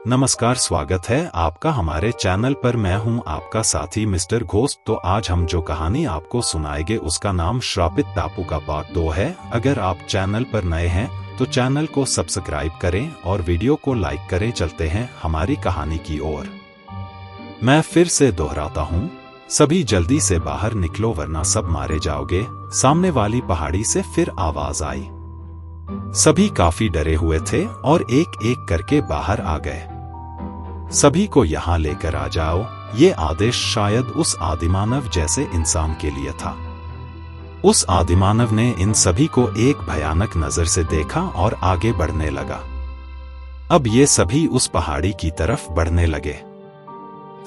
नमस्कार, स्वागत है आपका हमारे चैनल पर। मैं हूं आपका साथी मिस्टर घोस्ट। तो आज हम जो कहानी आपको सुनाएंगे उसका नाम श्रापित टापू का पार्ट 2 है। अगर आप चैनल पर नए हैं तो चैनल को सब्सक्राइब करें और वीडियो को लाइक करें। चलते हैं हमारी कहानी की ओर। मैं फिर से दोहराता हूं, सभी जल्दी से बाहर निकलो वरना सब मारे जाओगे। सामने वाली पहाड़ी से फिर आवाज आई। सभी काफी डरे हुए थे और एक एक करके बाहर आ गए। सभी को यहां लेकर आ जाओ। ये आदेश शायद उस आदिमानव जैसे इंसान के लिए था। उस आदिमानव ने इन सभी को एक भयानक नजर से देखा और आगे बढ़ने लगा। अब ये सभी उस पहाड़ी की तरफ बढ़ने लगे।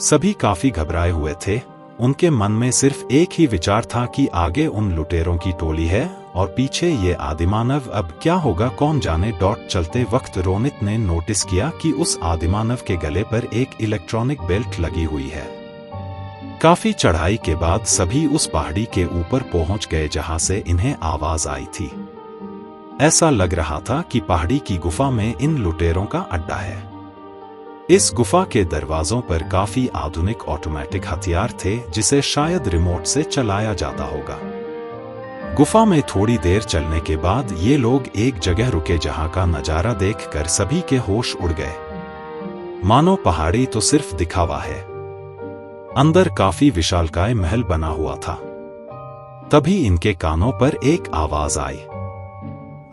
सभी काफी घबराए हुए थे। उनके मन में सिर्फ एक ही विचार था कि आगे उन लुटेरों की टोली है और पीछे ये आदिमानव। अब क्या होगा कौन जाने। चलते वक्त रोनित ने नोटिस किया कि उस आदिमानव के गले पर एक इलेक्ट्रॉनिक बेल्ट लगी हुई है। काफी चढ़ाई के बाद सभी उस पहाड़ी के ऊपर पहुंच गए जहां से इन्हें आवाज आई थी। ऐसा लग रहा था कि पहाड़ी की गुफा में इन लुटेरों का अड्डा है। इस गुफा के दरवाजों पर काफी आधुनिक ऑटोमेटिक हथियार थे जिसे शायद रिमोट से चलाया जाता होगा। गुफा में थोड़ी देर चलने के बाद ये लोग एक जगह रुके जहां का नजारा देखकर सभी के होश उड़ गए। मानो पहाड़ी तो सिर्फ दिखावा है, अंदर काफी विशालकाय महल बना हुआ था। तभी इनके कानों पर एक आवाज आई,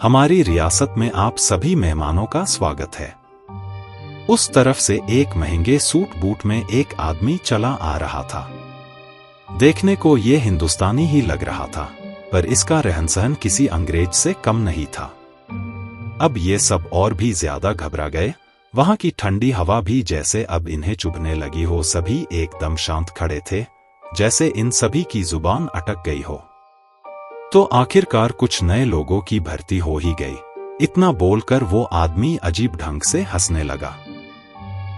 हमारी रियासत में आप सभी मेहमानों का स्वागत है। उस तरफ से एक महंगे सूट बूट में एक आदमी चला आ रहा था। देखने को ये हिंदुस्तानी ही लग रहा था, पर इसका रहन सहन किसी अंग्रेज से कम नहीं था। अब ये सब और भी ज्यादा घबरा गए। वहां की ठंडी हवा भी जैसे अब इन्हें चुभने लगी हो। सभी एकदम शांत खड़े थे, जैसे इन सभी की जुबान अटक गई हो। तो आखिरकार कुछ नए लोगों की भर्ती हो ही गई। इतना बोलकर वो आदमी अजीब ढंग से हंसने लगा।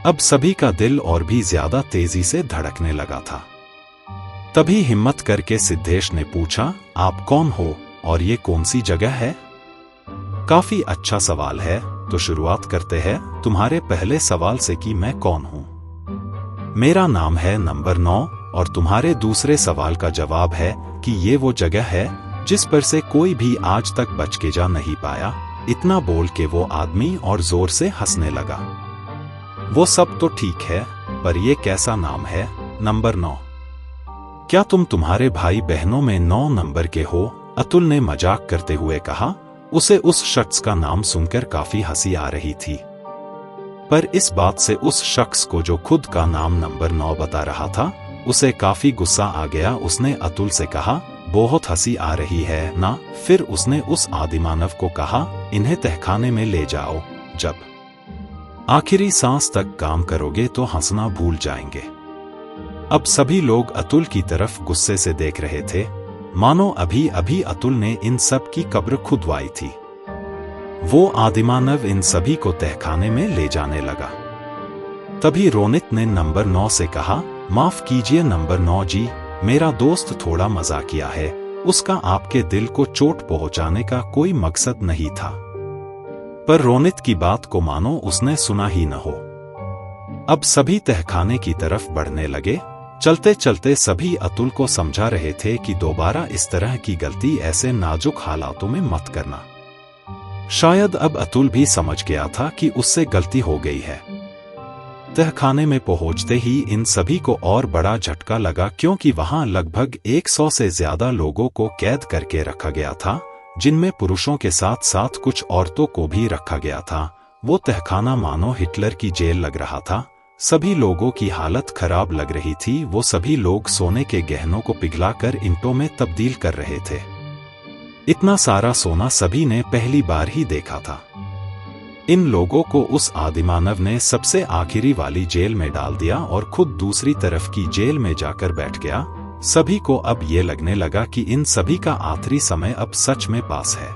अब सभी का दिल और भी ज्यादा तेजी से धड़कने लगा था। तभी हिम्मत करके सिद्धेश ने पूछा, आप कौन हो और ये कौन सी जगह है? काफी अच्छा सवाल है, तो शुरुआत करते हैं तुम्हारे पहले सवाल से कि मैं कौन हूं। मेरा नाम है नंबर 9 और तुम्हारे दूसरे सवाल का जवाब है कि ये वो जगह है जिस पर से कोई भी आज तक बच के जा नहीं पाया। इतना बोल के वो आदमी और जोर से हंसने लगा। वो सब तो ठीक है, पर ये कैसा नाम है नंबर 9? क्या तुम तुम्हारे भाई बहनों में 9 नंबर के हो? अतुल ने मजाक करते हुए कहा। उसे उस शख्स का नाम सुनकर काफी हंसी आ रही थी, पर इस बात से उस शख्स को जो खुद का नाम नंबर 9 बता रहा था, उसे काफी गुस्सा आ गया। उसने अतुल से कहा, बहुत हंसी आ रही है ना? फिर उसने उस आदिमानव को कहा, इन्हें तहखाने में ले जाओ। जब आखिरी सांस तक काम करोगे तो हंसना भूल जाएंगे। अब सभी लोग अतुल की तरफ गुस्से से देख रहे थे, मानो अभी अभी अतुल ने इन सब की कब्र खुदवाई थी। वो आदिमानव इन सभी को तहखाने में ले जाने लगा। तभी रोनित ने नंबर 9 से कहा, माफ कीजिए नंबर 9 जी, मेरा दोस्त थोड़ा मजाकिया है। उसका आपके दिल को चोट पहुंचाने का कोई मकसद नहीं था। पर रोनित की बात को मानो उसने सुना ही न हो। अब सभी तहखाने की तरफ बढ़ने लगे। चलते चलते सभी अतुल को समझा रहे थे कि दोबारा इस तरह की गलती ऐसे नाजुक हालातों में मत करना। शायद अब अतुल भी समझ गया था कि उससे गलती हो गई है। तहखाने में पहुंचते ही इन सभी को और बड़ा झटका लगा, क्योंकि वहां लगभग 100 से ज्यादा लोगों को कैद करके रखा गया था, जिनमें पुरुषों के साथ साथ कुछ औरतों को भी रखा गया था। वो तहखाना मानो हिटलर की जेल लग रहा था। सभी लोगों की हालत खराब लग रही थी। वो सभी लोग सोने के गहनों को पिघलाकर ईंटों में तब्दील कर रहे थे। इतना सारा सोना सभी ने पहली बार ही देखा था। इन लोगों को उस आदिमानव ने सबसे आखिरी वाली जेल में डाल दिया और खुद दूसरी तरफ की जेल में जाकर बैठ गया। सभी को अब ये लगने लगा कि इन सभी का आखिरी समय अब सच में पास है।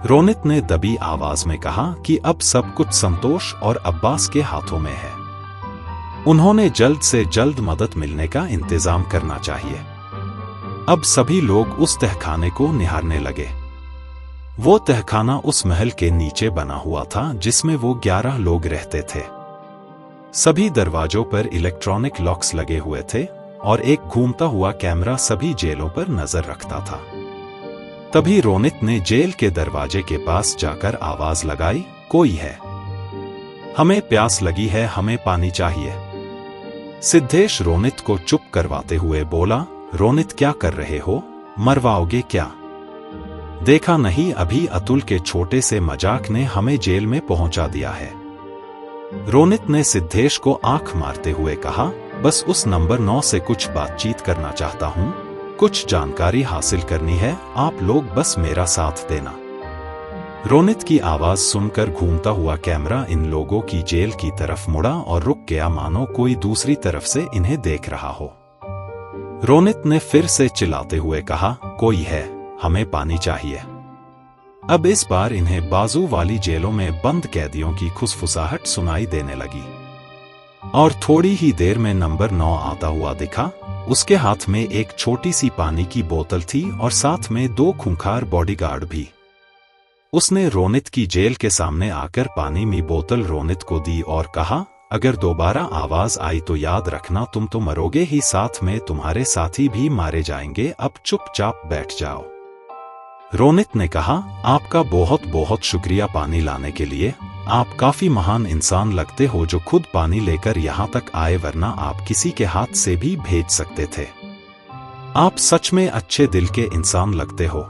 रोनित ने दबी आवाज में कहा कि अब सब कुछ संतोष और अब्बास के हाथों में है। उन्होंने जल्द से जल्द मदद मिलने का इंतजाम करना चाहिए। अब सभी लोग उस तहखाने को निहारने लगे। वो तहखाना उस महल के नीचे बना हुआ था जिसमें वो 11 लोग रहते थे। सभी दरवाजों पर इलेक्ट्रॉनिक लॉक्स लगे हुए थे और एक घूमता हुआ कैमरा सभी जेलों पर नजर रखता था। तभी रोनित ने जेल के दरवाजे के पास जाकर आवाज लगाई, कोई है? हमें प्यास लगी है, हमें पानी चाहिए। सिद्धेश रोनित को चुप करवाते हुए बोला, रोनित क्या कर रहे हो? मरवाओगे क्या? देखा नहीं अभी अतुल के छोटे से मजाक ने हमें जेल में पहुंचा दिया है। रोनित ने सिद्धेश को आंख मारते हुए कहा, बस उस नंबर 9 से कुछ बातचीत करना चाहता हूं, कुछ जानकारी हासिल करनी है, आप लोग बस मेरा साथ देना। रोनित की आवाज सुनकर घूमता हुआ कैमरा इन लोगों की जेल की तरफ मुड़ा और रुक गया, मानो कोई दूसरी तरफ से इन्हें देख रहा हो। रोनित ने फिर से चिल्लाते हुए कहा, कोई है, हमें पानी चाहिए। अब इस बार इन्हें बाजू वाली जेलों में बंद कैदियों की खुसफुसाहट सुनाई देने लगी और थोड़ी ही देर में नंबर 9 आता हुआ दिखा। उसके हाथ में एक छोटी सी पानी की बोतल थी और साथ में 2 खूंखार बॉडीगार्ड भी। उसने रोनित की जेल के सामने आकर पानी में बोतल रोनित को दी और कहा, अगर दोबारा आवाज आई तो याद रखना तुम तो मरोगे ही, साथ में तुम्हारे साथी भी मारे जाएंगे, अब चुपचाप बैठ जाओ। रोनित ने कहा, आपका बहुत बहुत शुक्रिया पानी लाने के लिए, आप काफी महान इंसान लगते हो जो खुद पानी लेकर यहाँ तक आए, वरना आप किसी के हाथ से भी भेज सकते थे। आप सच में अच्छे दिल के इंसान लगते हो।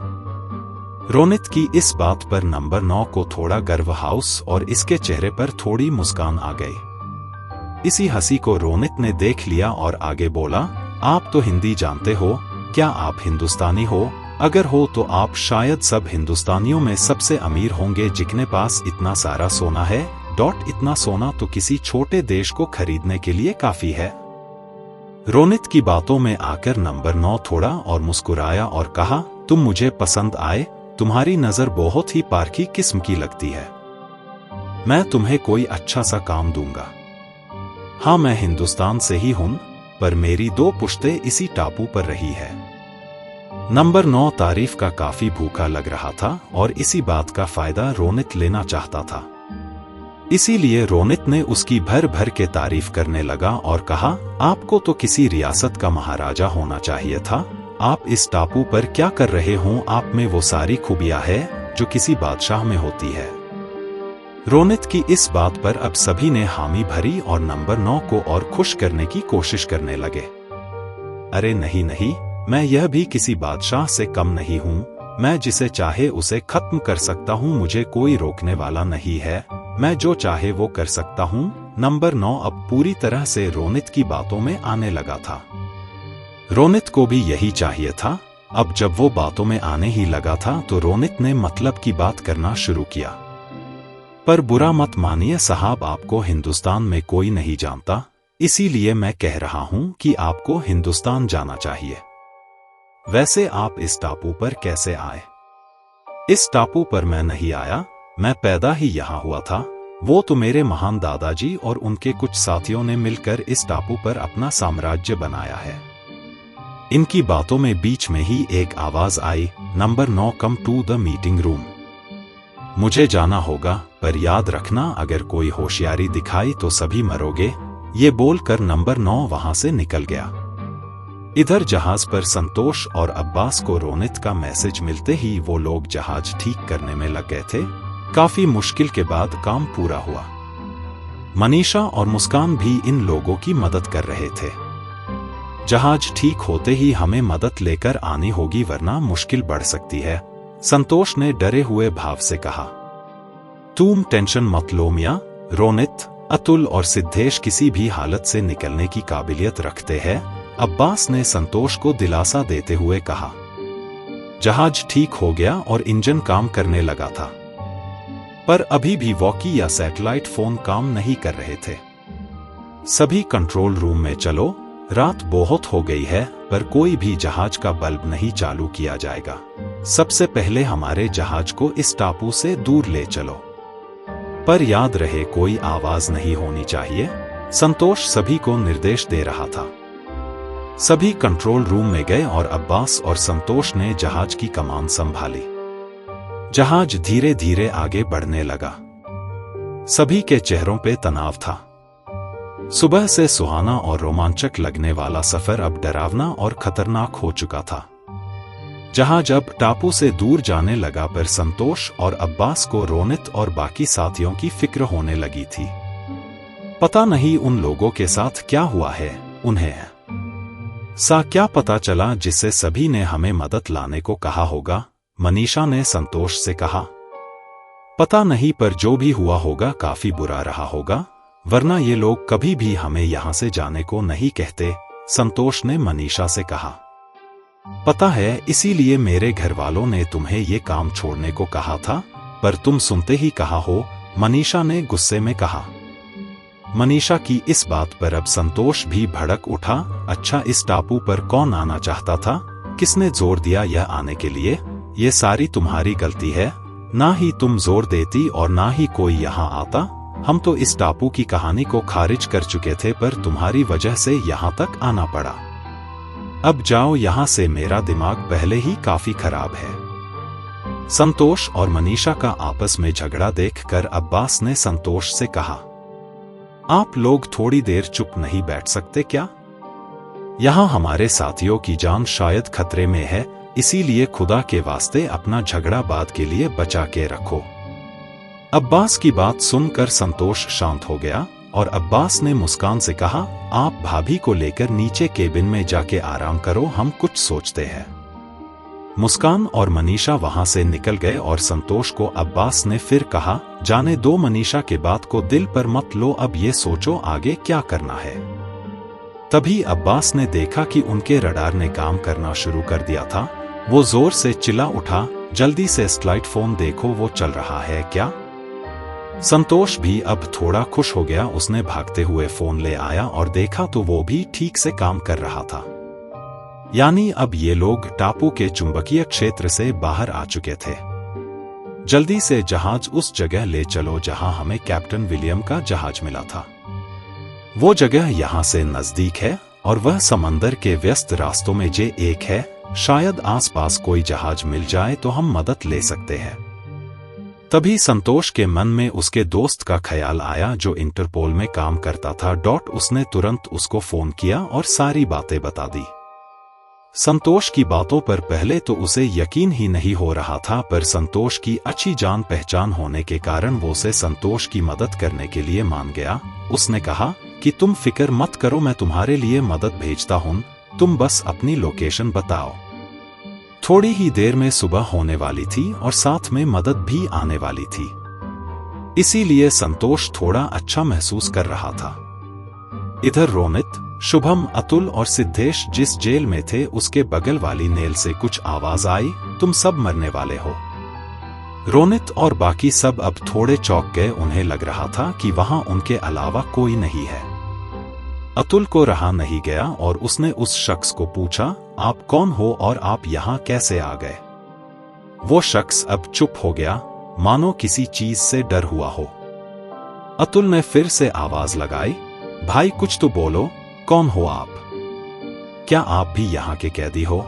रोनित की इस बात पर नंबर 9 को थोड़ा गर्व हाउस और इसके चेहरे पर थोड़ी मुस्कान आ गई। इसी हंसी को रोनित ने देख लिया और आगे बोला, आप तो हिंदी जानते हो, क्या आप हिंदुस्तानी हो? अगर हो तो आप शायद सब हिंदुस्तानियों में सबसे अमीर होंगे जिनके पास इतना सारा सोना है। इतना सोना तो किसी छोटे देश को खरीदने के लिए काफी है। रोनित की बातों में आकर नंबर 9 थोड़ा और मुस्कुराया और कहा, तुम मुझे पसंद आए, तुम्हारी नजर बहुत ही पारखी किस्म की लगती है। मैं तुम्हें कोई अच्छा सा काम दूंगा। हाँ, मैं हिंदुस्तान से ही हूं, पर मेरी 2 पुश्तें इसी टापू पर रही है। नंबर 9 तारीफ का काफी भूखा लग रहा था और इसी बात का फायदा रोनित लेना चाहता था। इसीलिए रोनित ने उसकी भर भर के तारीफ करने लगा और कहा, आपको तो किसी रियासत का महाराजा होना चाहिए था। आप इस टापू पर क्या कर रहे हो? आप में वो सारी खूबियां है जो किसी बादशाह में होती है। रोनित की इस बात पर अब सभी ने हामी भरी और नंबर 9 को और खुश करने की कोशिश करने लगे। अरे नहीं नहीं, मैं यह भी किसी बादशाह से कम नहीं हूं, मैं जिसे चाहे उसे खत्म कर सकता हूं, मुझे कोई रोकने वाला नहीं है, मैं जो चाहे वो कर सकता हूं। नंबर 9 अब पूरी तरह से रोनित की बातों में आने लगा था। रोनित को भी यही चाहिए था। अब जब वो बातों में आने ही लगा था तो रोनित ने मतलब की बात करना शुरू किया। पर बुरा मत मानिए साहब, आपको हिंदुस्तान में कोई नहीं जानता, इसीलिए मैं कह रहा हूं कि आपको हिंदुस्तान जाना चाहिए। वैसे आप इस टापू पर कैसे आए? इस टापू पर मैं नहीं आया, मैं पैदा ही यहाँ हुआ था। वो तो मेरे महान दादाजी और उनके कुछ साथियों ने मिलकर इस टापू पर अपना साम्राज्य बनाया है। इनकी बातों में बीच में ही एक आवाज आई, number 9 come to the meeting room. मुझे जाना होगा, पर याद रखना अगर कोई होशियारी दिखाई तो सभी मरोगे। ये बोलकर नंबर 9 वहां से निकल गया। इधर जहाज पर संतोष और अब्बास को रोनित का मैसेज मिलते ही वो लोग जहाज ठीक करने में लग गए थे। काफी मुश्किल के बाद काम पूरा हुआ। मनीषा और मुस्कान भी इन लोगों की मदद कर रहे थे। जहाज ठीक होते ही हमें मदद लेकर आनी होगी, वरना मुश्किल बढ़ सकती है, संतोष ने डरे हुए भाव से कहा। तुम टेंशन मत लो मियां, रोनित, अतुल और सिद्धेश किसी भी हालत से निकलने की काबिलियत रखते हैं, अब्बास ने संतोष को दिलासा देते हुए कहा। जहाज ठीक हो गया और इंजन काम करने लगा था, पर अभी भी वॉकी या सैटेलाइट फोन काम नहीं कर रहे थे। सभी कंट्रोल रूम में चलो, रात बहुत हो गई है, पर कोई भी जहाज का बल्ब नहीं चालू किया जाएगा। सबसे पहले हमारे जहाज को इस टापू से दूर ले चलो, पर याद रहे कोई आवाज नहीं होनी चाहिए। संतोष सभी को निर्देश दे रहा था। सभी कंट्रोल रूम में गए और अब्बास और संतोष ने जहाज की कमान संभाली। जहाज धीरे धीरे आगे बढ़ने लगा। सभी के चेहरों पे तनाव था। सुबह से सुहाना और रोमांचक लगने वाला सफर अब डरावना और खतरनाक हो चुका था। जहाज अब टापू से दूर जाने लगा पर संतोष और अब्बास को रोनित और बाकी साथियों की फिक्र होने लगी थी। पता नहीं उन लोगों के साथ क्या हुआ है, उन्हें क्या पता चला जिससे सभी ने हमें मदद लाने को कहा होगा, मनीषा ने संतोष से कहा। पता नहीं पर जो भी हुआ होगा काफी बुरा रहा होगा, वरना ये लोग कभी भी हमें यहां से जाने को नहीं कहते, संतोष ने मनीषा से कहा। पता है, इसीलिए मेरे घर वालों ने तुम्हें ये काम छोड़ने को कहा था, पर तुम सुनते ही कहा हो, मनीषा ने गुस्से में कहा। मनीषा की इस बात पर अब संतोष भी भड़क उठा। अच्छा, इस टापू पर कौन आना चाहता था? किसने जोर दिया यह आने के लिए? ये सारी तुम्हारी गलती है। ना ही तुम जोर देती और ना ही कोई यहाँ आता। हम तो इस टापू की कहानी को खारिज कर चुके थे, पर तुम्हारी वजह से यहाँ तक आना पड़ा। अब जाओ यहाँ से, मेरा दिमाग पहले ही काफी खराब है। संतोष और मनीषा का आपस में झगड़ा देखकर अब्बास ने संतोष से कहा, आप लोग थोड़ी देर चुप नहीं बैठ सकते क्या? यहाँ हमारे साथियों की जान शायद खतरे में है, इसीलिए खुदा के वास्ते अपना झगड़ा बाद के लिए बचा के रखो। अब्बास की बात सुनकर संतोष शांत हो गया और अब्बास ने मुस्कान से कहा, आप भाभी को लेकर नीचे केबिन में जाके आराम करो, हम कुछ सोचते हैं। मुस्कान और मनीषा वहां से निकल गए और संतोष को अब्बास ने फिर कहा, जाने दो, मनीषा के बात को दिल पर मत लो, अब ये सोचो आगे क्या करना है। तभी अब्बास ने देखा कि उनके रडार ने काम करना शुरू कर दिया था। वो जोर से चिल्ला उठा, जल्दी से सैटेलाइट फोन देखो, वो चल रहा है क्या? संतोष भी अब थोड़ा खुश हो गया। उसने भागते हुए फोन ले आया और देखा तो वो भी ठीक से काम कर रहा था। यानी अब ये लोग टापू के चुंबकीय क्षेत्र से बाहर आ चुके थे। जल्दी से जहाज उस जगह ले चलो जहां हमें कैप्टन विलियम का जहाज मिला था। वो जगह यहां से नजदीक है और वह समंदर के व्यस्त रास्तों में जे एक है। शायद आसपास कोई जहाज मिल जाए तो हम मदद ले सकते हैं। तभी संतोष के मन में उसके दोस्त का ख्याल आया जो इंटरपोल में काम करता था। उसने तुरंत उसको फोन किया और सारी बातें बता दी। संतोष की बातों पर पहले तो उसे यकीन ही नहीं हो रहा था, पर संतोष की अच्छी जान पहचान होने के कारण वो उसे संतोष की मदद करने के लिए मान गया। उसने कहा कि तुम फिक्र मत करो, मैं तुम्हारे लिए मदद भेजता हूँ, तुम बस अपनी लोकेशन बताओ। थोड़ी ही देर में सुबह होने वाली थी और साथ में मदद भी आने वाली थी, इसीलिए संतोष थोड़ा अच्छा महसूस कर रहा था। इधर रोनित, शुभम, अतुल और सिद्धेश जिस जेल में थे उसके बगल वाली नेल से कुछ आवाज आई, तुम सब मरने वाले हो। रोनित और बाकी सब अब थोड़े चौंक गए। उन्हें लग रहा था कि वहां उनके अलावा कोई नहीं है। अतुल को रहा नहीं गया और उसने उस शख्स को पूछा, आप कौन हो और आप यहाँ कैसे आ गए? वो शख्स अब चुप हो गया, मानो किसी चीज से डर हुआ हो। अतुल ने फिर से आवाज लगाई, भाई कुछ तो बोलो, कौन हो आप? क्या आप भी यहाँ के कैदी हो?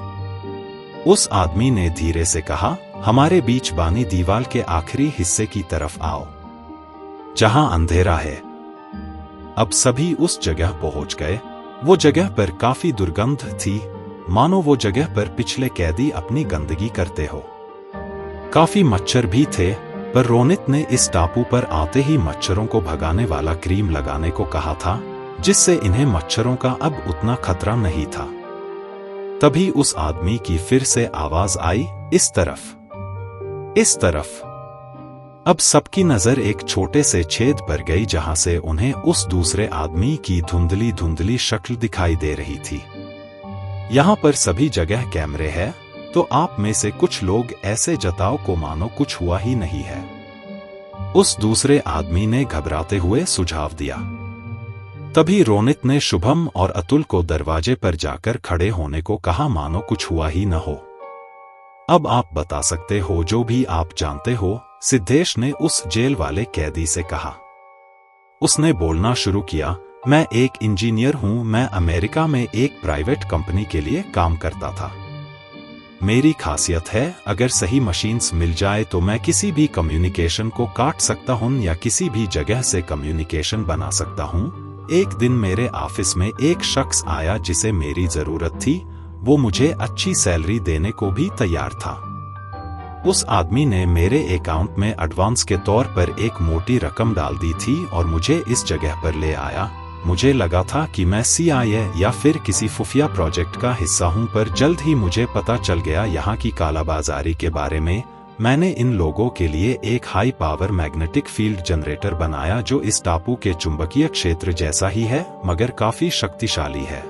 उस आदमी ने धीरे से कहा, हमारे बीच बानी दीवार के आखिरी हिस्से की तरफ आओ, जहां अंधेरा है। अब सभी उस जगह पहुंच गए। वो जगह पर काफी दुर्गंध थी, मानो वो जगह पर पिछले कैदी अपनी गंदगी करते हो। काफी मच्छर भी थे, पर रोनित ने इस टापू पर आते ही मच्छरों को भगाने वाला क्रीम लगाने को कहा था, जिससे इन्हें मच्छरों का अब उतना खतरा नहीं था। तभी उस आदमी की फिर से आवाज आई, इस तरफ, इस तरफ। अब सबकी नजर एक छोटे से छेद पर गई जहां से उन्हें उस दूसरे आदमी की धुंधली धुंधली शक्ल दिखाई दे रही थी। यहां पर सभी जगह कैमरे हैं, तो आप में से कुछ लोग ऐसे जताओ को मानो कुछ हुआ ही नहीं है। उस दूसरे आदमी ने घबराते हुए सुझाव दिया। तभी रोनित ने शुभम और अतुल को दरवाजे पर जाकर खड़े होने को कहा, मानो कुछ हुआ ही न हो। अब आप बता सकते हो जो भी आप जानते हो, सिद्धेश ने उस जेल वाले कैदी से कहा। उसने बोलना शुरू किया, मैं एक इंजीनियर हूं, मैं अमेरिका में एक प्राइवेट कंपनी के लिए काम करता था। मेरी खासियत है, अगर सही मशीन्स मिल जाए तो मैं किसी भी कम्युनिकेशन को काट सकता हूं या किसी भी जगह से कम्युनिकेशन बना सकता हूं। एक दिन मेरे ऑफिस में एक शख्स आया जिसे मेरी जरूरत थी। वो मुझे अच्छी सैलरी देने को भी तैयार था। उस आदमी ने मेरे अकाउंट में एडवांस के तौर पर एक मोटी रकम डाल दी थी और मुझे इस जगह पर ले आया। मुझे लगा था कि मैं CIA या फिर किसी खुफिया प्रोजेक्ट का हिस्सा हूं, पर जल्द ही मुझे पता चल गया यहाँ की कालाबाजारी के बारे में। मैंने इन लोगों के लिए एक high power magnetic field generator बनाया जो इस टापू के चुंबकीय क्षेत्र जैसा ही है मगर काफी शक्तिशाली है।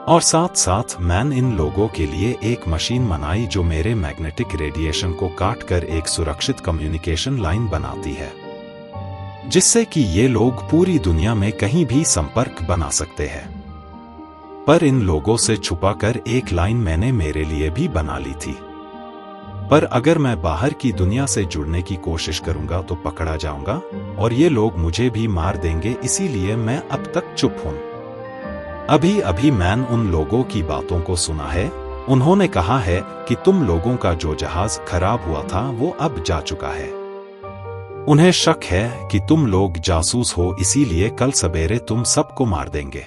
और साथ साथ मैंने इन लोगों के लिए एक मशीन बनाई जो मेरे मैग्नेटिक रेडिएशन को काटकर एक सुरक्षित कम्युनिकेशन लाइन बनाती है, जिससे कि ये लोग पूरी दुनिया में कहीं भी संपर्क बना सकते हैं। पर इन लोगों से छुपाकर एक लाइन मैंने मेरे लिए भी बना ली थी। पर अगर मैं बाहर की दुनिया से जुड़ने की कोशिश करूंगा तो पकड़ा जाऊंगा और ये लोग मुझे भी मार देंगे, इसीलिए मैं अब तक चुप हूं। अभी अभी मैंने उन लोगों की बातों को सुना है। उन्होंने कहा है कि तुम लोगों का जो जहाज खराब हुआ था वो अब जा चुका है। उन्हें शक है कि तुम लोग जासूस हो, इसीलिए कल सवेरे तुम सबको मार देंगे।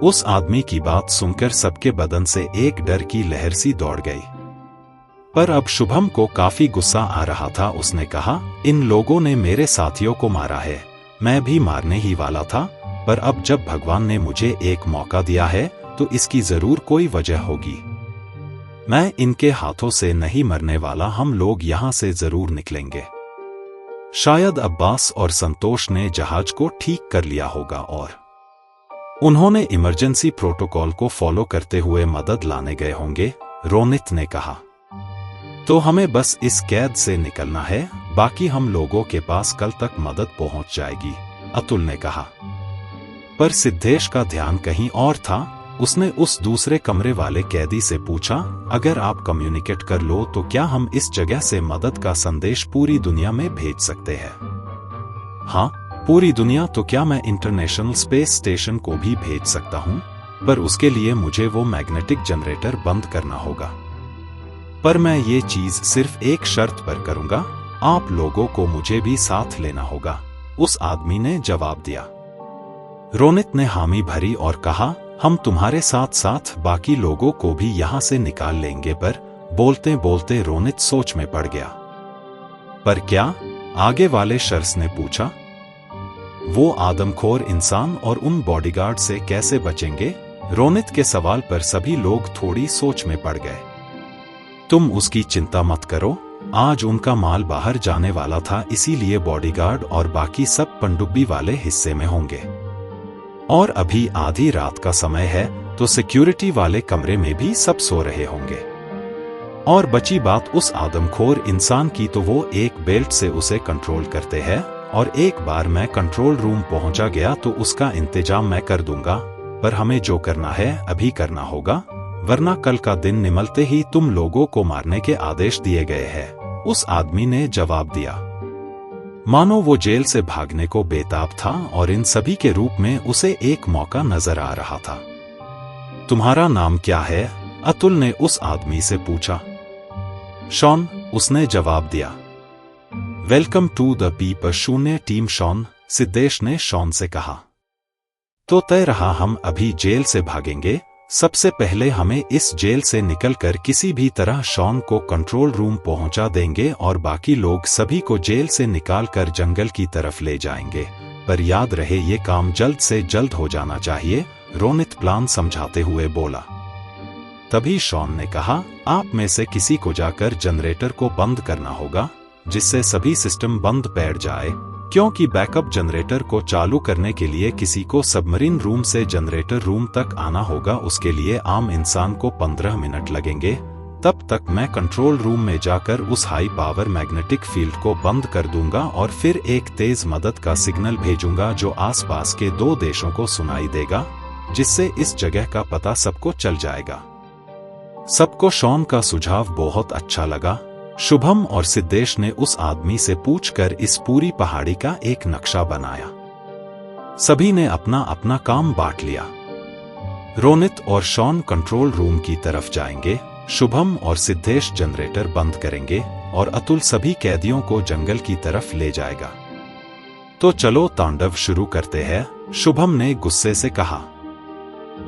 उस आदमी की बात सुनकर सबके बदन से एक डर की लहर सी दौड़ गई। पर अब शुभम को काफी गुस्सा आ रहा था। उसने कहा, इन लोगों ने मेरे साथियों को मारा है, मैं भी मारने ही वाला था, पर अब जब भगवान ने मुझे एक मौका दिया है तो इसकी जरूर कोई वजह होगी। मैं इनके हाथों से नहीं मरने वाला, हम लोग यहां से जरूर निकलेंगे। शायद अब्बास और संतोष ने जहाज को ठीक कर लिया होगा और उन्होंने इमरजेंसी प्रोटोकॉल को फॉलो करते हुए मदद लाने गए होंगे। रोनित ने कहा, तो हमें बस इस कैद से निकलना है, बाकी हम लोगों के पास कल तक मदद पहुंच जाएगी, अतुल ने कहा। पर सिद्धेश का ध्यान कहीं और था। उसने उस दूसरे कमरे वाले कैदी से पूछा, अगर आप कम्युनिकेट कर लो तो क्या हम इस जगह से मदद का संदेश पूरी दुनिया में भेज सकते हैं? हाँ, पूरी दुनिया। तो क्या मैं इंटरनेशनल स्पेस स्टेशन को भी भेज सकता हूं? पर उसके लिए मुझे वो मैग्नेटिक जनरेटर बंद करना होगा। पर मैं ये चीज सिर्फ एक शर्त पर करूंगा, आप लोगों को मुझे भी साथ लेना होगा, उस आदमी ने जवाब दिया। रोनित ने हामी भरी और कहा, हम तुम्हारे साथ साथ बाकी लोगों को भी यहां से निकाल लेंगे। पर बोलते बोलते रोनित सोच में पड़ गया। पर क्या? आगे वाले शख्स ने पूछा। वो आदमखोर इंसान और उन बॉडीगार्ड से कैसे बचेंगे? रोनित के सवाल पर सभी लोग थोड़ी सोच में पड़ गए। तुम उसकी चिंता मत करो, आज उनका माल बाहर जाने वाला था, इसीलिए बॉडीगार्ड और बाकी सब पनडुब्बी वाले हिस्से में होंगे। और अभी आधी रात का समय है तो सिक्योरिटी वाले कमरे में भी सब सो रहे होंगे। और बची बात उस आदमखोर इंसान की, तो वो एक बेल्ट से उसे कंट्रोल करते हैं और एक बार मैं कंट्रोल रूम पहुंचा गया तो उसका इंतजाम मैं कर दूंगा। पर हमें जो करना है अभी करना होगा, वरना कल का दिन निमलते ही तुम लोगों को मारने के आदेश दिए गए हैं, उस आदमी ने जवाब दिया। मानो वो जेल से भागने को बेताब था और इन सभी के रूप में उसे एक मौका नजर आ रहा था। तुम्हारा नाम क्या है? अतुल ने उस आदमी से पूछा। शॉन, उसने जवाब दिया। वेलकम टू द पीपल शून्य टीम शॉन, सिद्धेश ने शॉन से कहा। तो तय रहा, हम अभी जेल से भागेंगे। सबसे पहले हमें इस जेल से निकलकर किसी भी तरह शॉन को कंट्रोल रूम पहुंचा देंगे और बाकी लोग सभी को जेल से निकालकर जंगल की तरफ ले जाएंगे। पर याद रहे ये काम जल्द से जल्द हो जाना चाहिए, रोनित प्लान समझाते हुए बोला। तभी शॉन ने कहा, आप में से किसी को जाकर जनरेटर को बंद करना होगा, जिससे सभी सिस्टम बंद बैठ जाए, क्योंकि बैकअप जनरेटर को चालू करने के लिए किसी को सबमरीन रूम से जनरेटर रूम तक आना होगा। उसके लिए आम इंसान को 15 मिनट लगेंगे। तब तक मैं कंट्रोल रूम में जाकर उस हाई पावर मैग्नेटिक फील्ड को बंद कर दूंगा और फिर एक तेज मदद का सिग्नल भेजूंगा जो आसपास के 2 देशों को सुनाई देगा, जिससे इस जगह का पता सबको चल जाएगा। सबको शॉन का सुझाव बहुत अच्छा लगा। शुभम और सिद्धेश ने उस आदमी से पूछकर इस पूरी पहाड़ी का एक नक्शा बनाया। सभी ने अपना अपना काम बांट लिया। रोनित और शॉन कंट्रोल रूम की तरफ जाएंगे, शुभम और सिद्धेश जनरेटर बंद करेंगे और अतुल सभी कैदियों को जंगल की तरफ ले जाएगा। तो चलो तांडव शुरू करते हैं, शुभम ने गुस्से से कहा।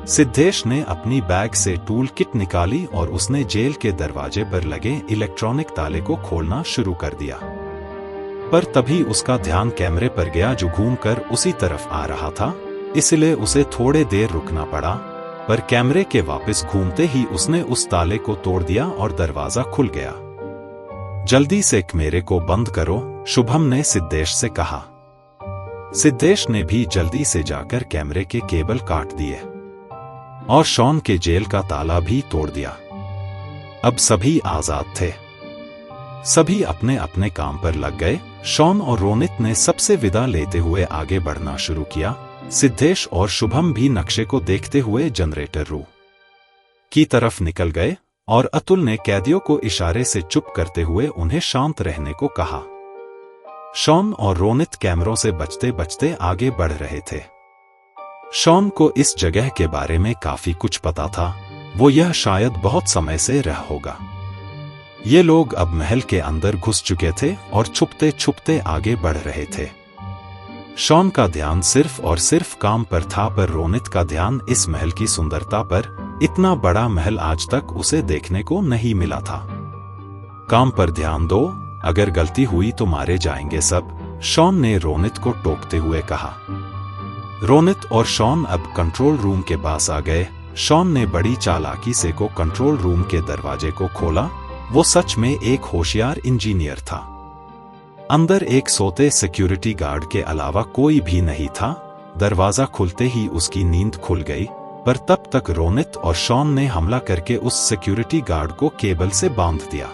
सिद्धेश ने अपनी बैग से टूल किट निकाली और उसने जेल के दरवाजे पर लगे इलेक्ट्रॉनिक ताले को खोलना शुरू कर दिया। पर तभी उसका ध्यान कैमरे पर गया जो घूमकर उसी तरफ आ रहा था, इसलिए उसे थोड़े देर रुकना पड़ा। पर कैमरे के वापस घूमते ही उसने उस ताले को तोड़ दिया और दरवाजा खुल गया। जल्दी से कैमरे को बंद करो, शुभम ने सिद्धेश से कहा। सिद्धेश ने भी जल्दी से जाकर कैमरे के केबल काट दिए और शॉन के जेल का ताला भी तोड़ दिया। अब सभी आजाद थे। सभी अपने अपने काम पर लग गए। शॉन और रोनित ने सबसे विदा लेते हुए आगे बढ़ना शुरू किया। सिद्धेश और शुभम भी नक्शे को देखते हुए जनरेटर रूम की तरफ निकल गए और अतुल ने कैदियों को इशारे से चुप करते हुए उन्हें शांत रहने को कहा। शॉन और रोनित कैमरों से बचते बचते आगे बढ़ रहे थे। शॉन को इस जगह के बारे में काफी कुछ पता था। वो यह शायद बहुत समय से रहा होगा। ये लोग अब महल के अंदर घुस चुके थे और छुपते छुपते आगे बढ़ रहे थे। शॉन का ध्यान सिर्फ और सिर्फ काम पर था, पर रोनित का ध्यान इस महल की सुंदरता पर। इतना बड़ा महल आज तक उसे देखने को नहीं मिला था। काम पर ध्यान दो, अगर गलती हुई तो मारे जाएंगे सब, शॉन ने रोनित को टोकते हुए कहा। रोनित और शॉन अब कंट्रोल रूम के पास आ गए। शॉन ने बड़ी चालाकी से कंट्रोल रूम के दरवाजे को खोला। वो सच में एक होशियार इंजीनियर था। अंदर एक सोते सिक्योरिटी गार्ड के अलावा कोई भी नहीं था। दरवाजा खुलते ही उसकी नींद खुल गई, पर तब तक रोनित और शॉन ने हमला करके उस सिक्योरिटी गार्ड को केबल से बांध दिया।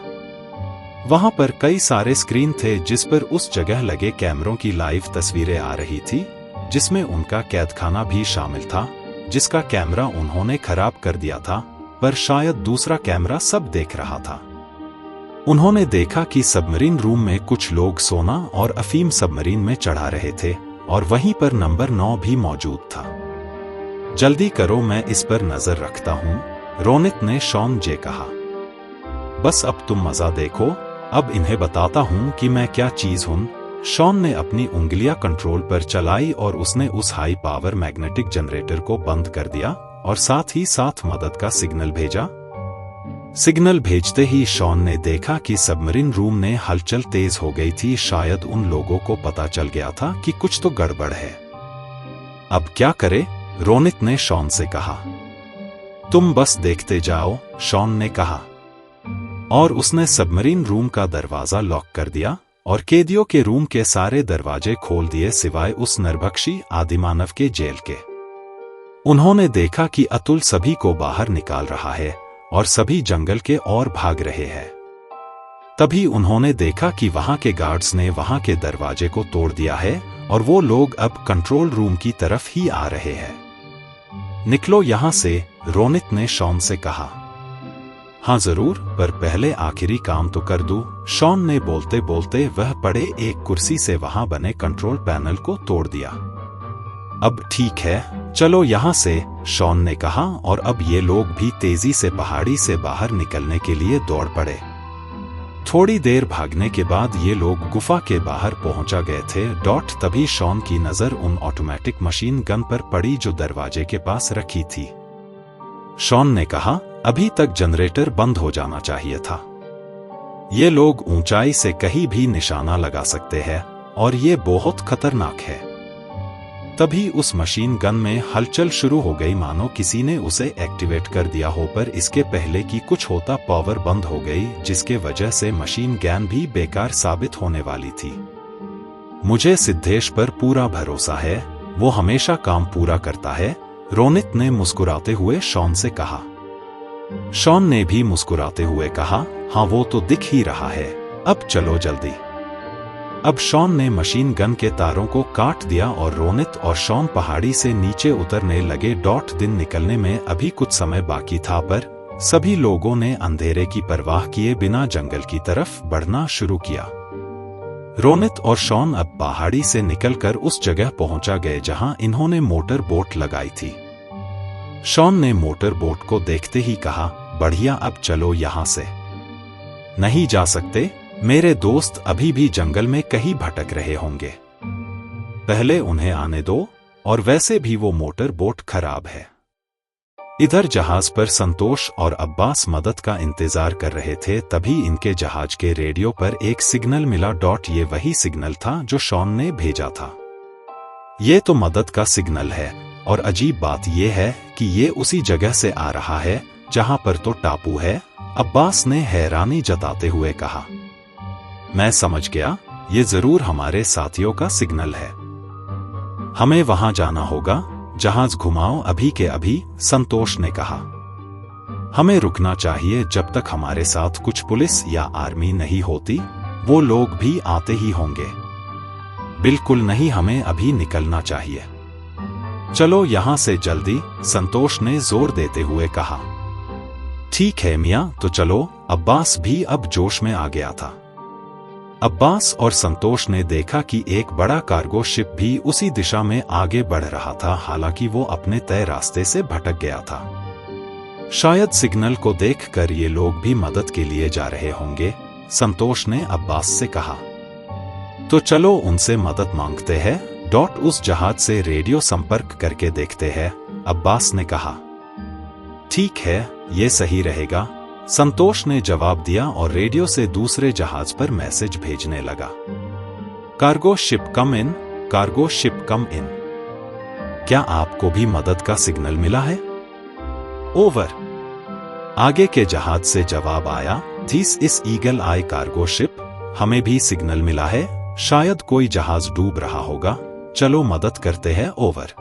वहां पर कई सारे स्क्रीन थे जिस पर उस जगह लगे कैमरों की लाइव तस्वीरें आ रही थी, जिसमें उनका कैदखाना भी शामिल था, जिसका कैमरा उन्होंने खराब कर दिया था, पर शायद दूसरा कैमरा सब देख रहा था। उन्होंने देखा कि सबमरीन रूम में कुछ लोग सोना और अफीम सबमरीन में चढ़ा रहे थे और वहीं पर नंबर 9 भी मौजूद था। जल्दी करो, मैं इस पर नजर रखता हूं, रोनित ने शॉन जे कहा। बस अब तुम मजा देखो, अब इन्हें बताता हूं कि मैं क्या चीज हूं। शॉन ने अपनी उंगलियां कंट्रोल पर चलाई और उसने उस हाई पावर मैग्नेटिक जनरेटर को बंद कर दिया और साथ ही साथ मदद का सिग्नल भेजा। सिग्नल भेजते ही शॉन ने देखा कि सबमरीन रूम में हलचल तेज हो गई थी। शायद उन लोगों को पता चल गया था कि कुछ तो गड़बड़ है। अब क्या करे, रोनित ने शॉन से कहा। तुम बस देखते जाओ, शॉन ने कहा, और उसने सबमरीन रूम का दरवाजा लॉक कर दिया और कैदियों के रूम के सारे दरवाजे खोल दिए सिवाय उस नरभक्षी आदिमानव के जेल के। उन्होंने देखा कि अतुल सभी को बाहर निकाल रहा है और सभी जंगल के ओर भाग रहे हैं। तभी उन्होंने देखा कि वहां के गार्ड्स ने वहां के दरवाजे को तोड़ दिया है और वो लोग अब कंट्रोल रूम की तरफ ही आ रहे हैं। निकलो यहां से, रोनित ने शॉन से कहा। हाँ जरूर, पर पहले आखिरी काम तो कर दूं, शॉन ने बोलते बोलते वह पड़े एक कुर्सी से वहां बने कंट्रोल पैनल को तोड़ दिया। अब ठीक है, चलो यहां से, शॉन ने कहा और अब ये लोग भी तेजी से पहाड़ी से बाहर निकलने के लिए दौड़ पड़े। थोड़ी देर भागने के बाद ये लोग गुफा के बाहर पहुंचा गए थे। तभी शॉन की नजर उन ऑटोमेटिक मशीन गन पर पड़ी जो दरवाजे के पास रखी थी। शॉन ने कहा, अभी तक जनरेटर बंद हो जाना चाहिए था। ये लोग ऊंचाई से कहीं भी निशाना लगा सकते हैं और ये बहुत खतरनाक है। तभी उस मशीन गन में हलचल शुरू हो गई, मानो किसी ने उसे एक्टिवेट कर दिया हो, पर इसके पहले कि कुछ होता पावर बंद हो गई, जिसके वजह से मशीन गन भी बेकार साबित होने वाली थी। मुझे सिद्धेश पर पूरा भरोसा है, वो हमेशा काम पूरा करता है, रोनित ने मुस्कुराते हुए शॉन से कहा। शॉन ने भी मुस्कुराते हुए कहा, हाँ वो तो दिख ही रहा है, अब चलो जल्दी। अब शॉन ने मशीन गन के तारों को काट दिया और रोनित और शॉन पहाड़ी से नीचे उतरने लगे। दिन निकलने में अभी कुछ समय बाकी था, पर सभी लोगों ने अंधेरे की परवाह किए बिना जंगल की तरफ बढ़ना शुरू किया। रोनित और शॉन अब पहाड़ी से निकलकर उस जगह पहुंचा गए जहां इन्होंने मोटर बोट लगाई थी। शॉन ने मोटर बोट को देखते ही कहा, बढ़िया, अब चलो यहां से। नहीं जा सकते, मेरे दोस्त अभी भी जंगल में कहीं भटक रहे होंगे। पहले उन्हें आने दो, और वैसे भी वो मोटर बोट खराब है। इधर जहाज पर संतोष और अब्बास मदद का इंतजार कर रहे थे, तभी इनके जहाज के रेडियो पर एक सिग्नल मिला। ये वही सिग्नल था जो शॉन ने भेजा था। ये तो मदद का सिग्नल है, और अजीब बात यह है कि ये उसी जगह से आ रहा है जहां पर तो टापू है, अब्बास ने हैरानी जताते हुए कहा। मैं समझ गया, ये जरूर हमारे साथियों का सिग्नल है। हमें वहां जाना होगा, जहाज घुमाओ अभी के अभी, संतोष ने कहा। हमें रुकना चाहिए जब तक हमारे साथ कुछ पुलिस या आर्मी नहीं होती, वो लोग भी आते ही होंगे। बिल्कुल नहीं, हमें अभी निकलना चाहिए। चलो यहां से जल्दी, संतोष ने जोर देते हुए कहा। ठीक है मियां, तो चलो। अब्बास भी अब जोश में आ गया था। अब्बास और संतोष ने देखा कि एक बड़ा कार्गो शिप भी उसी दिशा में आगे बढ़ रहा था, हालांकि वो अपने तय रास्ते से भटक गया था। शायद सिग्नल को देखकर ये लोग भी मदद के लिए जा रहे होंगे, संतोष ने अब्बास से कहा। तो चलो उनसे मदद मांगते हैं। उस जहाज से रेडियो संपर्क करके देखते हैं, अब्बास ने कहा। ठीक है, ये सही रहेगा, संतोष ने जवाब दिया और रेडियो से दूसरे जहाज पर मैसेज भेजने लगा। कार्गो शिप कम इन, कार्गो शिप कम इन। क्या आपको भी मदद का सिग्नल मिला है? ओवर। आगे के जहाज से जवाब आया, this is eagle I cargo ship. हमें भी सिग्नल मिला है, शायद कोई जहाज डूब रहा होगा, चलो मदद करते हैं। ओवर।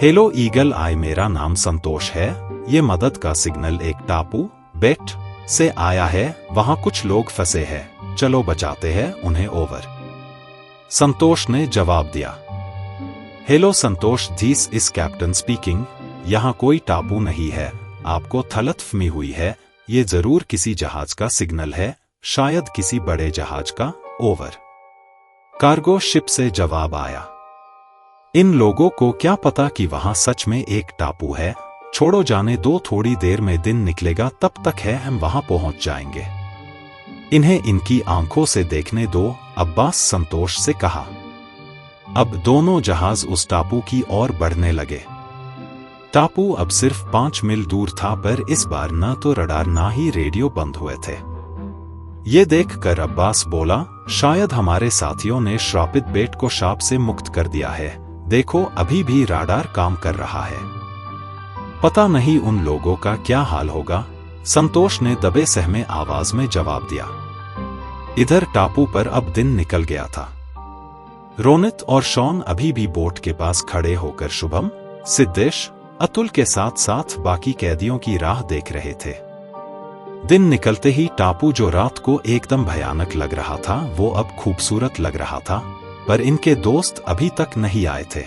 हेलो ईगल आई, मेरा नाम संतोष है। ये मदद का सिग्नल एक टापू बेट से आया है, वहां कुछ लोग फंसे हैं, चलो बचाते हैं उन्हें। ओवर। संतोष ने जवाब दिया। Hello Santosh, this is captain speaking. यहां कोई टापू नहीं है, आपको गलतफहमी हुई है, ये जरूर किसी जहाज का सिग्नल है, शायद किसी बड़े जहाज का। ओवर। कार्गो शिप से जवाब आया। इन लोगों को क्या पता कि वहां सच में एक टापू है, छोड़ो जाने दो, थोड़ी देर में दिन निकलेगा, तब तक है हम वहां पहुंच जाएंगे। इन्हें इनकी आंखों से देखने दो, अब्बास संतोष से कहा। अब दोनों जहाज उस टापू की ओर बढ़ने लगे। टापू अब सिर्फ 5 मील दूर था, पर इस बार न तो रडार ना ही रेडियो बंद हुए थे। ये देखकर अब्बास बोला, शायद हमारे साथियों ने श्रापित बेट को शाप से मुक्त कर दिया है, देखो अभी भी रडार काम कर रहा है। पता नहीं उन लोगों का क्या हाल होगा, संतोष ने दबे सहमे आवाज में जवाब दिया। इधर टापू पर अब दिन निकल गया था। रोनित और शॉन अभी भी बोट के पास खड़े होकर शुभम, सिद्धेश, अतुल के साथ साथ बाकी कैदियों की राह देख रहे थे। दिन निकलते ही टापू जो रात को एकदम भयानक लग रहा था, वो अब खूबसूरत लग रहा था, पर इनके दोस्त अभी तक नहीं आए थे।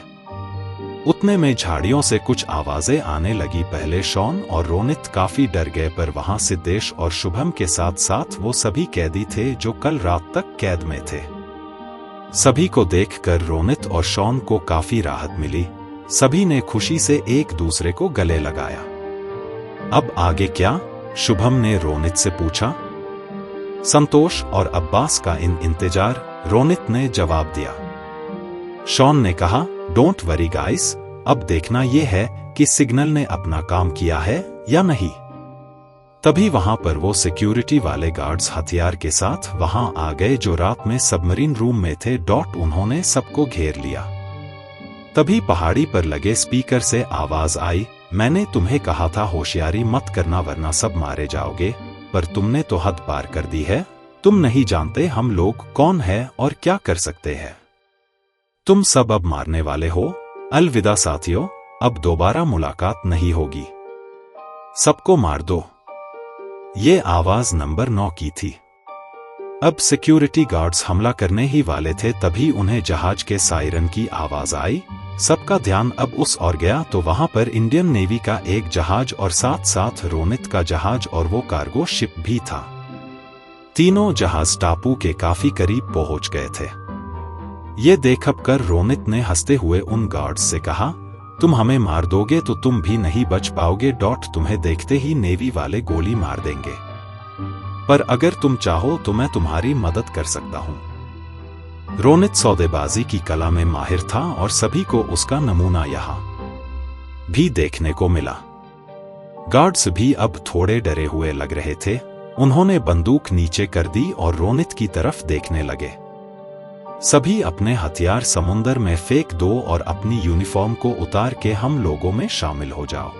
उतने में झाड़ियों से कुछ आवाजें आने लगी। पहले शॉन और रोनित काफी डर गए, पर वहां सिद्धेश और शुभम के साथ साथ वो सभी कैदी थे जो कल रात तक कैद में थे। सभी को देखकर रोनित और शॉन को काफी राहत मिली। सभी ने खुशी से एक दूसरे को गले लगाया। अब आगे क्या? शुभम ने रोनित से पूछा। संतोष और अब्बास का इंतजार, रोनित ने जवाब दिया। शॉन ने कहा, डोंट वरी गाइस, अब देखना यह है कि सिग्नल ने अपना काम किया है या नहीं। तभी वहां पर वो सिक्योरिटी वाले गार्ड्स हथियार के साथ वहां आ गए जो रात में सबमरीन रूम में थे। उन्होंने सबको घेर लिया। तभी पहाड़ी पर लगे स्पीकर से आवाज आई, मैंने तुम्हें कहा था होशियारी मत करना वरना सब मारे जाओगे, पर तुमने तो हद पार कर दी है। तुम नहीं जानते हम लोग कौन है और क्या कर सकते हैं। तुम सब अब मारने वाले हो। अलविदा साथियों, अब दोबारा मुलाकात नहीं होगी। सबको मार दो। ये आवाज नंबर 9 की थी। अब सिक्योरिटी गार्ड्स हमला करने ही वाले थे, तभी उन्हें जहाज के सायरन की आवाज आई। सबका ध्यान अब उस ओर गया तो वहां पर इंडियन नेवी का एक जहाज और साथ साथ रोनित का जहाज और वो कार्गो शिप भी था। तीनों जहाज टापू के काफी करीब पहुंच गए थे। ये देखकर रोनित ने हंसते हुए उन गार्ड्स से कहा, तुम हमें मार दोगे तो तुम भी नहीं बच पाओगे। तुम्हें देखते ही नेवी वाले गोली मार देंगे, पर अगर तुम चाहो तो मैं तुम्हारी मदद कर सकता हूं। रोनित सौदेबाजी की कला में माहिर था और सभी को उसका नमूना यहाँ भी देखने को मिला। गार्ड्स भी अब थोड़े डरे हुए लग रहे थे। उन्होंने बंदूक नीचे कर दी और रोनित की तरफ देखने लगे। सभी अपने हथियार समुंदर में फेंक दो और अपनी यूनिफॉर्म को उतार के हम लोगों में शामिल हो जाओ।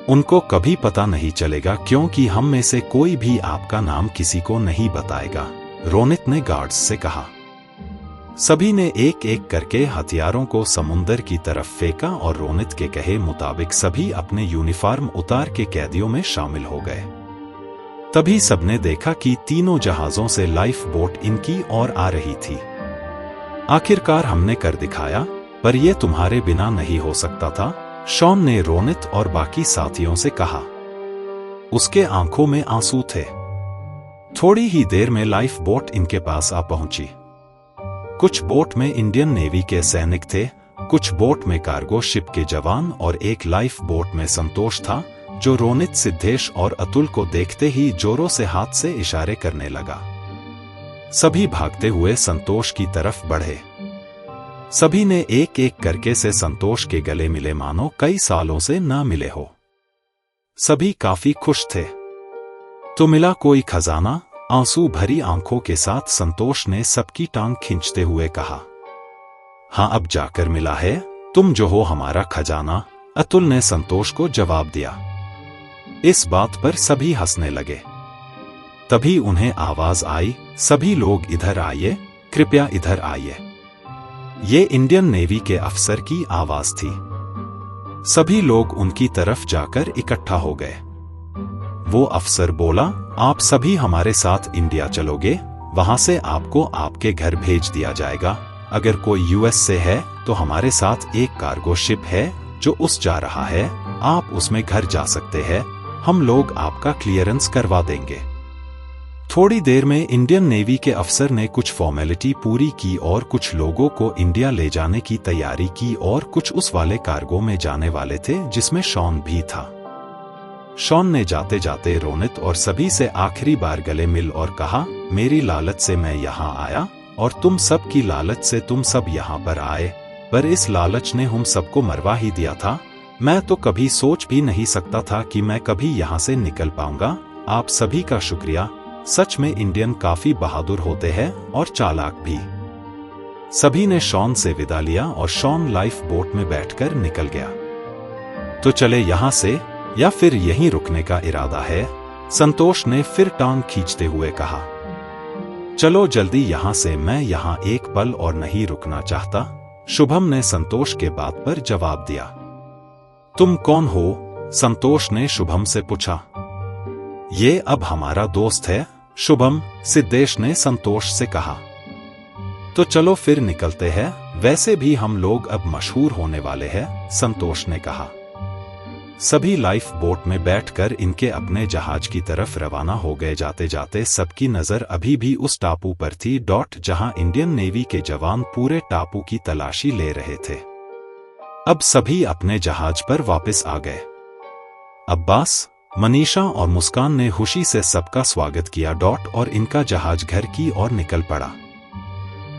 उनको कभी पता नहीं चलेगा क्योंकि हम में से कोई भी आपका नाम किसी को नहीं बताएगा, रोनित ने गार्ड्स से कहा। सभी ने एक एक करके हथियारों को समुंदर की तरफ फेंका और रोनित के कहे मुताबिक सभी अपने यूनिफॉर्म उतार के कैदियों में शामिल हो गए। तभी सबने देखा कि तीनों जहाजों से लाइफ बोट इनकी ओर आ रही थी। आखिरकार हमने कर दिखाया, पर यह तुम्हारे बिना नहीं हो सकता था, शॉन ने रोनित और बाकी साथियों से कहा। उसके आंखों में आंसू थे। थोड़ी ही देर में लाइफ बोट इनके पास आ पहुंची। कुछ बोट में इंडियन नेवी के सैनिक थे, कुछ बोट में कार्गो शिप के जवान और एक लाइफ बोट में संतोष था, जो रोनित, सिद्धेश और अतुल को देखते ही जोरों से हाथ से इशारे करने लगा। सभी भागते हुए संतोष की तरफ बढ़े। सभी ने एक एक करके से संतोष के गले मिले मानो कई सालों से ना मिले हो। सभी काफी खुश थे। तो मिला कोई खजाना? आंसू भरी आंखों के साथ संतोष ने सबकी टांग खींचते हुए कहा। हाँ, अब जाकर मिला है, तुम जो हो हमारा खजाना, अतुल ने संतोष को जवाब दिया। इस बात पर सभी हंसने लगे। तभी उन्हें आवाज आई, सभी लोग इधर आइए, कृपया इधर आइए। ये इंडियन नेवी के अफसर की आवाज थी। सभी लोग उनकी तरफ जाकर इकट्ठा हो गए। वो अफसर बोला, आप सभी हमारे साथ इंडिया चलोगे, वहां से आपको आपके घर भेज दिया जाएगा। अगर कोई यूएस से है तो हमारे साथ एक कार्गो शिप है जो उस जा रहा है, आप उसमें घर जा सकते हैं, हम लोग आपका क्लियरेंस करवा देंगे। थोड़ी देर में इंडियन नेवी के अफसर ने कुछ फॉर्मेलिटी पूरी की और कुछ लोगों को इंडिया ले जाने की तैयारी की और कुछ उस वाले कार्गो में जाने वाले थे जिसमें शॉन भी था। शॉन ने जाते जाते रोनित और सभी से आखिरी बार गले मिल और कहा, मेरी लालच से मैं यहाँ आया और तुम सब की लालच से तुम सब यहाँ पर आए, पर इस लालच ने हम सबको मरवा ही दिया था। मैं तो कभी सोच भी नहीं सकता था कि मैं कभी यहाँ से निकल पाऊंगा। आप सभी का शुक्रिया। सच में इंडियन काफी बहादुर होते हैं और चालाक भी। सभी ने शॉन से विदा लिया और शॉन लाइफ बोट में बैठकर निकल गया। तो चले यहाँ से या फिर यहीं रुकने का इरादा है? संतोष ने फिर टांग खींचते हुए कहा। चलो जल्दी यहाँ से, मैं यहाँ एक पल और नहीं रुकना चाहता, शुभम ने संतोष के बात पर जवाब दिया। तुम कौन हो? संतोष ने शुभम से पूछा। ये अब हमारा दोस्त है शुभम, सिद्धेश ने संतोष से कहा। तो चलो फिर निकलते हैं, वैसे भी हम लोग अब मशहूर होने वाले हैं, संतोष ने कहा। सभी लाइफ बोट में बैठकर इनके अपने जहाज की तरफ रवाना हो गए। जाते जाते सबकी नजर अभी भी उस टापू पर थी जहां इंडियन नेवी के जवान पूरे टापू की तलाशी ले रहे थे। अब सभी अपने जहाज पर वापस आ गए। अब्बास, मनीषा और मुस्कान ने खुशी से सबका स्वागत किया और इनका जहाज घर की ओर निकल पड़ा।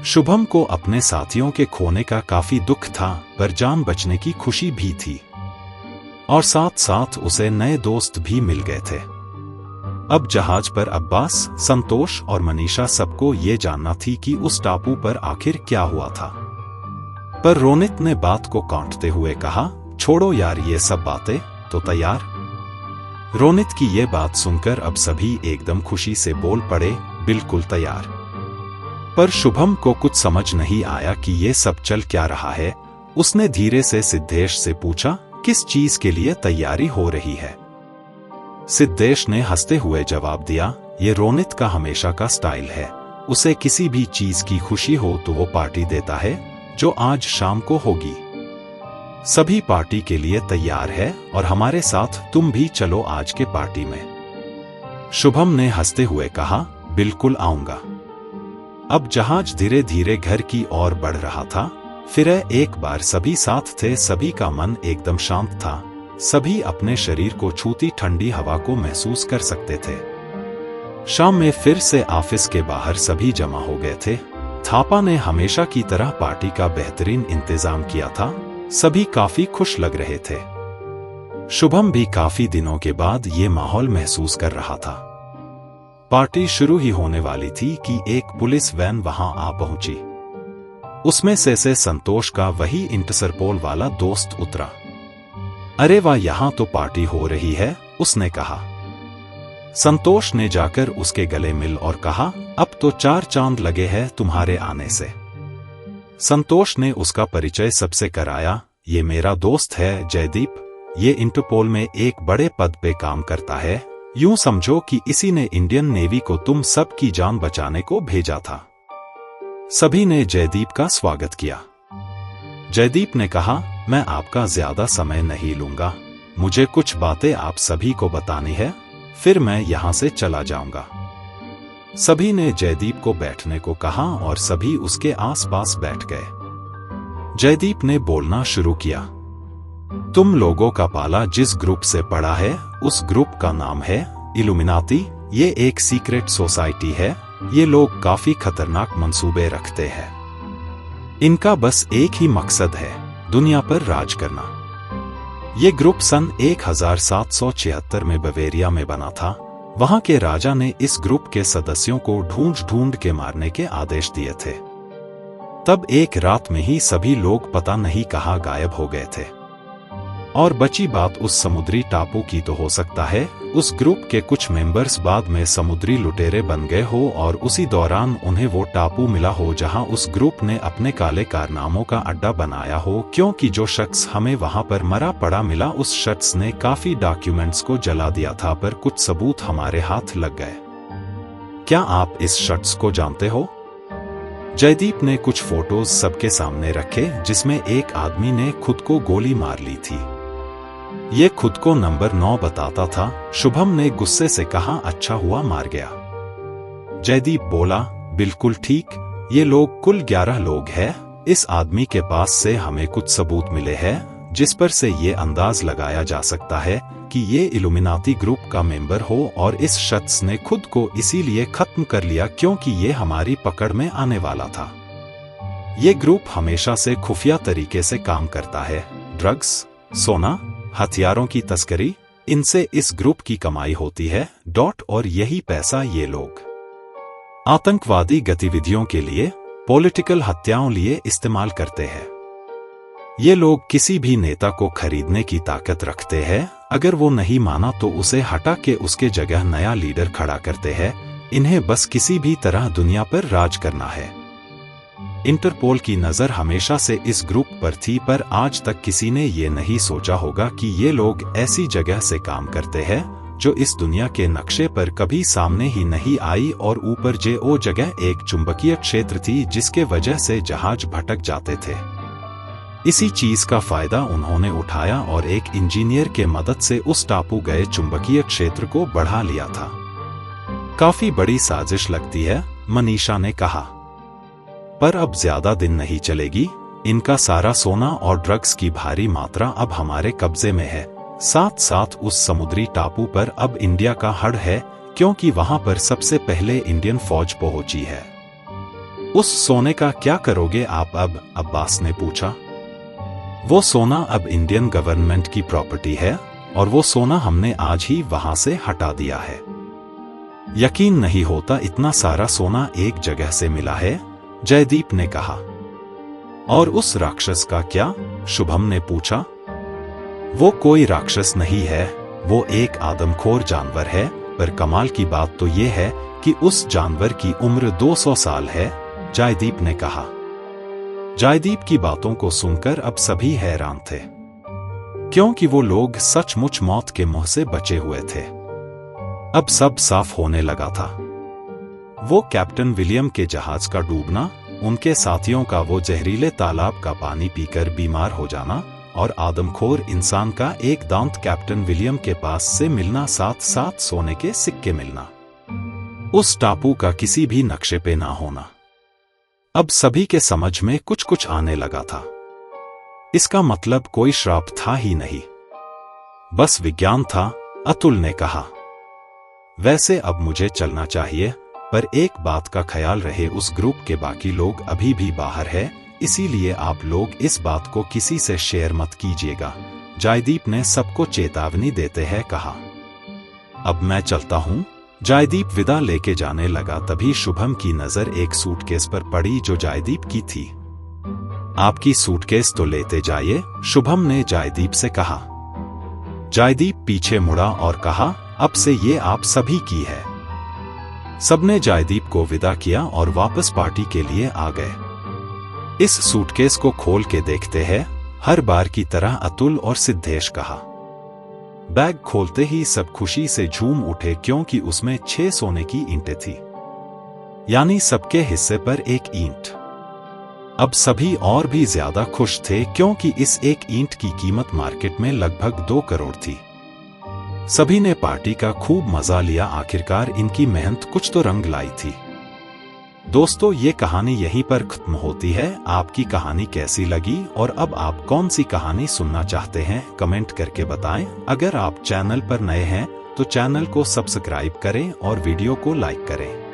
शुभम को अपने साथियों के खोने का काफी दुख था, पर जान बचने की खुशी भी थी और साथ साथ उसे नए दोस्त भी मिल गए थे। अब जहाज पर अब्बास, संतोष और मनीषा सबको ये जानना थी कि उस टापू पर आखिर क्या हुआ था। पर रोनित ने बात को काटते हुए कहा, छोड़ो यार ये सब बातें, तो तैयार। रोनित की ये बात सुनकर अब सभी एकदम खुशी से बोल पड़े, बिल्कुल तैयार। पर शुभम को कुछ समझ नहीं आया कि ये सब चल क्या रहा है। उसने धीरे से सिद्धेश से पूछा, किस चीज के लिए तैयारी हो रही है? सिद्धेश ने हंसते हुए जवाब दिया, ये रोनित का हमेशा का स्टाइल है। उसे किसी भी चीज की खुशी हो तो वो पार्टी देता है, जो आज शाम को होगी। सभी पार्टी के लिए तैयार है और हमारे साथ तुम भी चलो आज के पार्टी में। शुभम ने हंसते हुए कहा, बिल्कुल आऊंगा। अब जहाज धीरे धीरे घर की ओर बढ़ रहा था। फिर एक बार सभी साथ थे, सभी का मन एकदम शांत था। सभी अपने शरीर को छूती ठंडी हवा को महसूस कर सकते थे। शाम में फिर से ऑफिस के बाहर सभी जमा हो गए थे। थापा ने हमेशा की तरह पार्टी का बेहतरीन इंतजाम किया था। सभी काफी खुश लग रहे थे। शुभम भी काफी दिनों के बाद ये माहौल महसूस कर रहा था। पार्टी शुरू ही होने वाली थी कि एक पुलिस वैन वहां आ पहुंची। उसमें से संतोष का वही इंटरपोल वाला दोस्त उतरा। अरे वाह, यहां तो पार्टी हो रही है, उसने कहा। संतोष ने जाकर उसके गले मिल और कहा, अब तो 4 चांद लगे हैं तुम्हारे आने से। संतोष ने उसका परिचय सबसे कराया। ये मेरा दोस्त है जयदीप, ये इंटरपोल में एक बड़े पद पे काम करता है। यूं समझो कि इसी ने इंडियन नेवी को तुम सब की जान बचाने को भेजा था। सभी ने जयदीप का स्वागत किया। जयदीप ने कहा, मैं आपका ज्यादा समय नहीं लूंगा, मुझे कुछ बातें आप सभी को बतानी है, फिर मैं यहां से चला जाऊंगा। सभी ने जयदीप को बैठने को कहा और सभी उसके आसपास बैठ गए। जयदीप ने बोलना शुरू किया। तुम लोगों का पाला जिस ग्रुप से पड़ा है, उस ग्रुप का नाम है इल्यूमिनाती। ये एक सीक्रेट सोसाइटी है। ये लोग काफी खतरनाक मंसूबे रखते हैं। इनका बस एक ही मकसद है, दुनिया पर राज करना। ये ग्रुप सन 1776 में बवेरिया में बना था। वहां के राजा ने इस ग्रुप के सदस्यों को ढूंढ ढूंढ के मारने के आदेश दिए थे। तब एक रात में ही सभी लोग पता नहीं कहां गायब हो गए थे। और बची बात उस समुद्री टापू की तो हो सकता है उस ग्रुप के कुछ मेंबर्स बाद में समुद्री लुटेरे बन गए हो और उसी दौरान उन्हें वो टापू मिला हो जहां उस ग्रुप ने अपने काले कारनामों का अड्डा बनाया हो, क्योंकि जो शख्स हमें वहां पर मरा पड़ा मिला उस शख्स ने काफी डॉक्यूमेंट्स को जला दिया था, पर कुछ सबूत हमारे हाथ लग गए। क्या आप इस शख्स को जानते हो? जयदीप ने कुछ फोटोज सबके सामने रखे जिसमें एक आदमी ने खुद को गोली मार ली थी। ये खुद को नंबर 9 बताता था। शुभम ने गुस्से से कहा, अच्छा हुआ मार गया। जयदीप बोला, बिल्कुल ठीक, ये लोग कुल 11 लोग हैं। इस आदमी के पास से हमें कुछ सबूत मिले हैं जिस पर से ये अंदाज लगाया जा सकता है कि ये इल्यूमिनाती ग्रुप का मेंबर हो और इस शख्स ने खुद को इसीलिए खत्म कर लिया क्योंकि ये हमारी पकड़ में आने वाला था। ये ग्रुप हमेशा से खुफिया तरीके से काम करता है। ड्रग्स, सोना, हथियारों की तस्करी, इनसे इस ग्रुप की कमाई होती है। और यही पैसा ये लोग आतंकवादी गतिविधियों के लिए, पॉलिटिकल हत्याओं लिए इस्तेमाल करते हैं। ये लोग किसी भी नेता को खरीदने की ताकत रखते हैं। अगर वो नहीं माना तो उसे हटा के उसके जगह नया लीडर खड़ा करते हैं। इन्हें बस किसी भी तरह दुनिया पर राज करना है। इंटरपोल की नजर हमेशा से इस ग्रुप पर थी, पर आज तक किसी ने ये नहीं सोचा होगा कि ये लोग ऐसी जगह से काम करते हैं जो इस दुनिया के नक्शे पर कभी सामने ही नहीं आई। और ऊपर वो जगह एक चुंबकीय क्षेत्र थी जिसके वजह से जहाज भटक जाते थे। इसी चीज का फायदा उन्होंने उठाया और एक इंजीनियर के मदद से उस टापू गए चुंबकीय क्षेत्र को बढ़ा लिया था। काफी बड़ी साजिश लगती है, मनीषा ने कहा। पर अब ज्यादा दिन नहीं चलेगी। इनका सारा सोना और ड्रग्स की भारी मात्रा अब हमारे कब्जे में है। साथ साथ उस समुद्री टापू पर अब इंडिया का हड़ है, क्योंकि वहां पर सबसे पहले इंडियन फौज पहुंची है। उस सोने का क्या करोगे आप अब? अब्बास ने पूछा। वो सोना अब इंडियन गवर्नमेंट की प्रॉपर्टी है और वो सोना हमने आज ही वहां से हटा दिया है। यकीन नहीं होता इतना सारा सोना एक जगह से मिला है, जयदीप ने कहा। और उस राक्षस का क्या? शुभम ने पूछा। वो कोई राक्षस नहीं है, वो एक आदमखोर जानवर है। पर कमाल की बात तो ये है कि उस जानवर की उम्र 200 साल है, जयदीप ने कहा। जयदीप की बातों को सुनकर अब सभी हैरान थे, क्योंकि वो लोग सचमुच मौत के मुंह से बचे हुए थे। अब सब साफ होने लगा था। वो कैप्टन विलियम के जहाज का डूबना, उनके साथियों का वो जहरीले तालाब का पानी पीकर बीमार हो जाना और आदमखोर इंसान का एक दांत कैप्टन विलियम के पास से मिलना, साथ साथ सोने के सिक्के मिलना, उस टापू का किसी भी नक्शे पे ना होना। अब सभी के समझ में कुछ कुछ आने लगा था। इसका मतलब कोई श्राप था ही नहीं, बस विज्ञान था, अतुल ने कहा। वैसे अब मुझे चलना चाहिए, पर एक बात का ख्याल रहे, उस ग्रुप के बाकी लोग अभी भी बाहर है, इसीलिए आप लोग इस बात को किसी से शेयर मत कीजिएगा। जयदीप ने सबको चेतावनी देते हैं कहा। अब मैं चलता हूँ। जयदीप विदा लेके जाने लगा, तभी शुभम की नजर एक सूटकेस पर पड़ी जो जयदीप की थी। आपकी सूटकेस तो लेते जाइए, शुभम ने जयदीप से कहा। जयदीप पीछे मुड़ा और कहा, अब से ये आप सभी की है। सबने जयदीप को विदा किया और वापस पार्टी के लिए आ गए। इस सूटकेस को खोल के देखते हैं, हर बार की तरह अतुल और सिद्धेश कहा। बैग खोलते ही सब खुशी से झूम उठे क्योंकि उसमें 6 सोने की ईंटें थी, यानी सबके हिस्से पर एक ईंट। अब सभी और भी ज्यादा खुश थे क्योंकि इस एक ईंट की कीमत मार्केट में लगभग 2 करोड़ थी। सभी ने पार्टी का खूब मजा लिया, आखिरकार इनकी मेहनत कुछ तो रंग लाई थी। दोस्तों, ये कहानी यहीं पर खत्म होती है। आपकी कहानी कैसी लगी और अब आप कौन सी कहानी सुनना चाहते हैं, कमेंट करके बताएं। अगर आप चैनल पर नए हैं तो चैनल को सब्सक्राइब करें और वीडियो को लाइक करें।